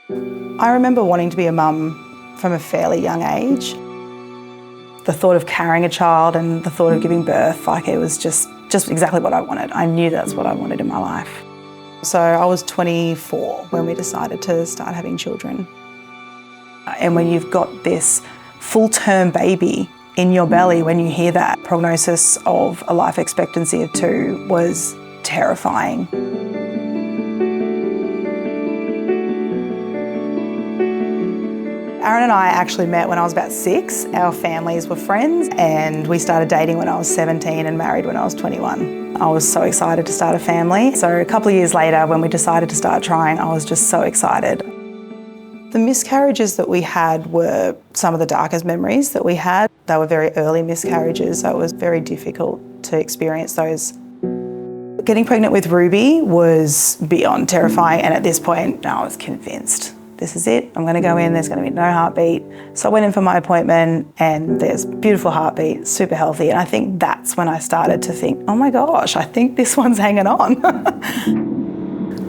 I remember wanting to be a mum from a fairly young age. The thought of carrying a child and the thought of giving birth, like it was just exactly what I wanted. I knew that's what I wanted in my life. So I was 24 when we decided to start having children. And when you've got this full-term baby in your belly, when you hear that prognosis of a life expectancy of 2 was terrifying. Aaron and I actually met when I was about 6. Our families were friends and we started dating when I was 17 and married when I was 21. I was so excited to start a family. So a couple of years later, when we decided to start trying, I was just so excited. The miscarriages that we had were some of the darkest memories that we had. They were very early miscarriages, so it was very difficult to experience those. Getting pregnant with Ruby was beyond terrifying, and at this point, I was convinced. This is it, I'm gonna go in, there's gonna be no heartbeat. So I went in for my appointment and there's beautiful heartbeat, super healthy. And I think that's when I started to think, oh my gosh, I think this one's hanging on.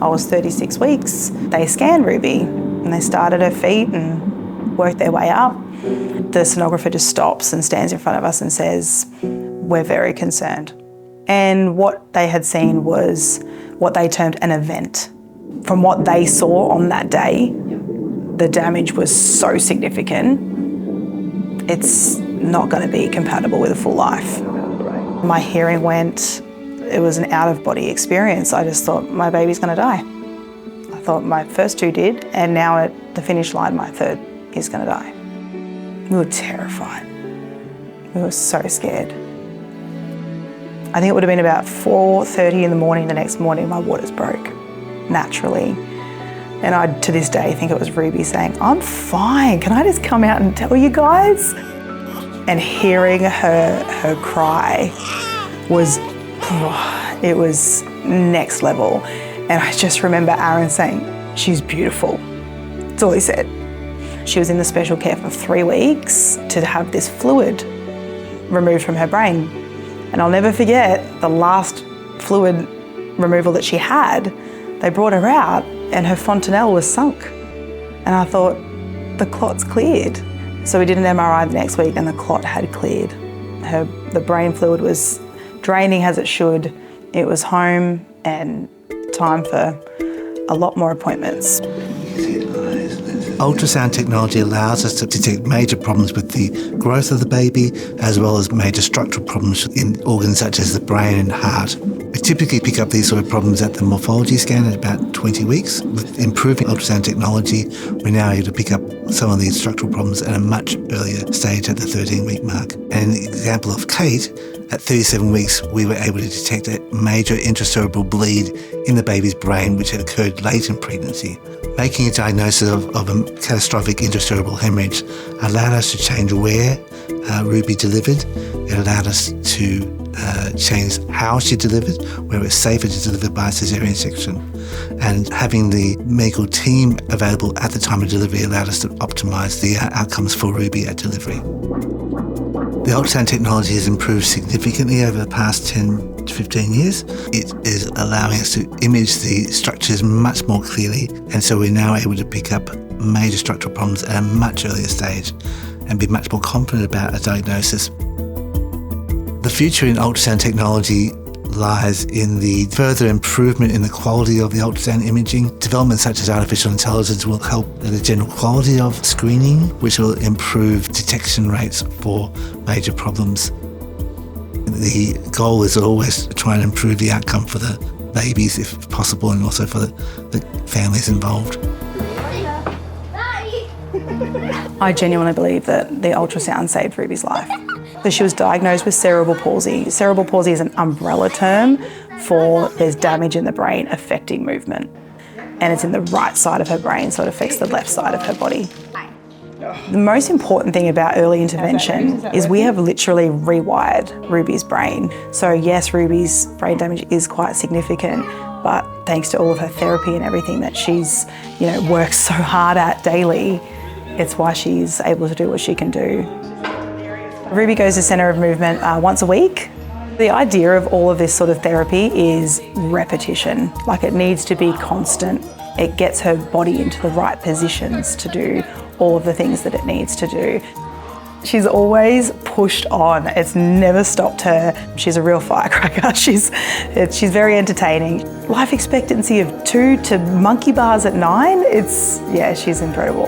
I was 36 weeks. They scanned Ruby and they started her feet and worked their way up. The sonographer just stops and stands in front of us and says, we're very concerned. And what they had seen was what they termed an event. From what they saw on that day, the damage was so significant, it's not going to be compatible with a full life. My hearing went, it was an out-of-body experience. I just thought, my baby's going to die. I thought my first 2 did, and now at the finish line, my 3rd is going to die. We were terrified. We were so scared. I think it would have been about 4:30 in the morning the next morning, my waters broke, naturally. And I, to this day, think it was Ruby saying, I'm fine, can I just come out and tell you guys? And hearing her cry was, it was next level. And I just remember Aaron saying, she's beautiful. That's all he said. She was in the special care for 3 weeks to have this fluid removed from her brain. And I'll never forget the last fluid removal that she had. They brought her out and her fontanelle was sunk. And I thought, the clot's cleared. So we did an MRI the next week and the clot had cleared. The brain fluid was draining as it should. It was home and time for a lot more appointments. Ultrasound technology allows us to detect major problems with the growth of the baby, as well as major structural problems in organs such as the brain and heart. We typically pick up these sort of problems at the morphology scan at about 20 weeks. With improving ultrasound technology, we're now able to pick up some of these structural problems at a much earlier stage at the 13-week mark. And an example of Kate, at 37 weeks, we were able to detect a major intracerebral bleed in the baby's brain, which had occurred late in pregnancy. Making a diagnosis of a catastrophic intracerebral hemorrhage allowed us to change where Ruby delivered. It allowed us to change how she delivered, where it was safer to deliver by cesarean section. And having the medical team available at the time of delivery allowed us to optimise the outcomes for Ruby at delivery. The ultrasound technology has improved significantly over the past 10 to 15 years. It is allowing us to image the structures much more clearly, and so we're now able to pick up major structural problems at a much earlier stage and be much more confident about a diagnosis. The future in ultrasound technology lies in the further improvement in the quality of the ultrasound imaging. Developments such as artificial intelligence will help the general quality of screening, which will improve detection rates for major problems. The goal is always to try and improve the outcome for the babies if possible, and also for the families involved. I genuinely believe that the ultrasound saved Ruby's life. So she was diagnosed with cerebral palsy. Cerebral palsy is an umbrella term for there's damage in the brain affecting movement. And it's in the right side of her brain, so it affects the left side of her body. The most important thing about early intervention is we have literally rewired Ruby's brain. So yes, Ruby's brain damage is quite significant, but thanks to all of her therapy and everything that she's, works so hard at daily, it's why she's able to do what she can do. Ruby goes to Centre of Movement once a week. The idea of all of this sort of therapy is repetition. Like, it needs to be constant. It gets her body into the right positions to do all of the things that it needs to do. She's always pushed on. It's never stopped her. She's a real firecracker. She's very entertaining. Life expectancy of 2 to monkey bars at 9, she's incredible.